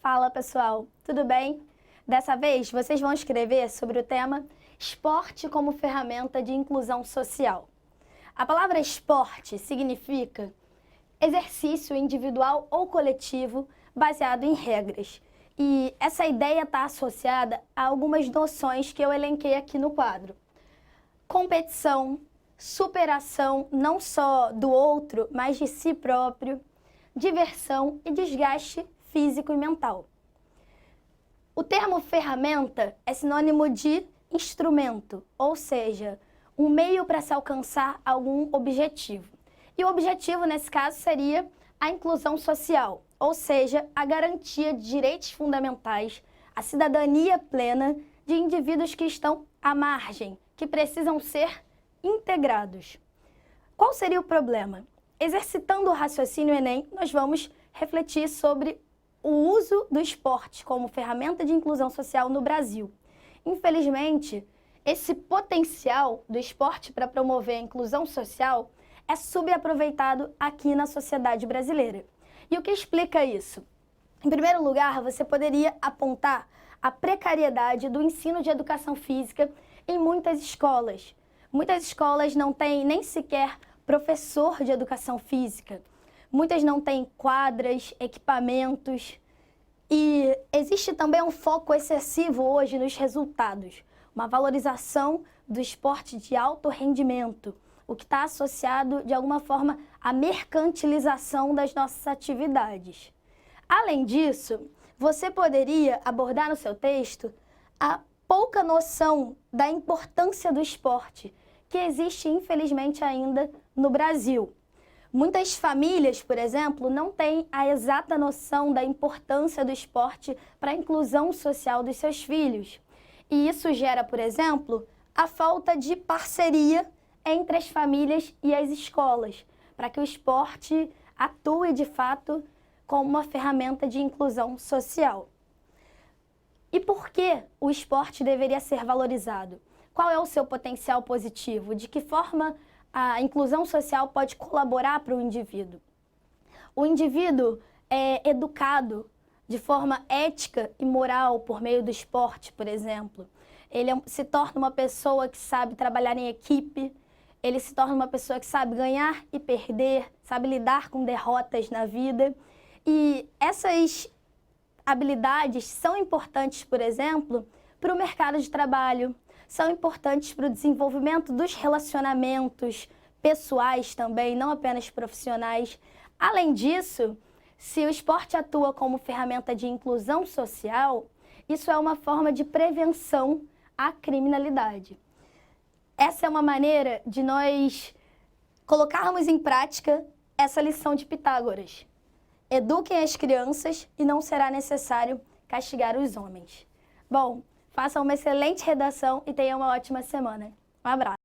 Fala pessoal, tudo bem? Dessa vez vocês vão escrever sobre o tema esporte como ferramenta de inclusão social. A palavra esporte significa exercício individual ou coletivo baseado em regras. E essa ideia está associada a algumas noções que eu elenquei aqui no quadro. Competição, superação não só do outro, mas de si próprio, diversão e desgaste físico e mental. O termo ferramenta é sinônimo de instrumento, ou seja, um meio para se alcançar algum objetivo. E o objetivo, nesse caso, seria a inclusão social, ou seja, a garantia de direitos fundamentais, a cidadania plena de indivíduos que estão à margem, que precisam ser integrados. Qual seria o problema? Exercitando o raciocínio Enem, nós vamos refletir sobre o uso do esporte como ferramenta de inclusão social no Brasil. Infelizmente, esse potencial do esporte para promover a inclusão social é subaproveitado aqui na sociedade brasileira. E o que explica isso? Em primeiro lugar, você poderia apontar a precariedade do ensino de educação física em muitas escolas. Muitas escolas não têm nem sequer professor de educação física. Muitas não têm quadras, equipamentos. E existe também um foco excessivo hoje nos resultados. Uma valorização do esporte de alto rendimento, o que está associado, de alguma forma, à mercantilização das nossas atividades. Além disso, você poderia abordar no seu texto a pouca noção da importância do esporte, que existe, infelizmente, ainda no Brasil. Muitas famílias, por exemplo, não têm a exata noção da importância do esporte para a inclusão social dos seus filhos. E isso gera, por exemplo, a falta de parceria entre as famílias e as escolas, para que o esporte atue, de fato, como uma ferramenta de inclusão social. E por que o esporte deveria ser valorizado? Qual é o seu potencial positivo? De que forma a inclusão social pode colaborar para o indivíduo? O indivíduo é educado de forma ética e moral por meio do esporte, por exemplo. Ele se torna uma pessoa que sabe trabalhar em equipe, ele se torna uma pessoa que sabe ganhar e perder, sabe lidar com derrotas na vida. E essas habilidades são importantes, por exemplo, para o mercado de trabalho, são importantes para o desenvolvimento dos relacionamentos pessoais também, não apenas profissionais. Além disso, se o esporte atua como ferramenta de inclusão social, isso é uma forma de prevenção à criminalidade. Essa é uma maneira de nós colocarmos em prática essa lição de Pitágoras. Eduquem as crianças e não será necessário castigar os homens. Bom, façam uma excelente redação e tenham uma ótima semana. Um abraço.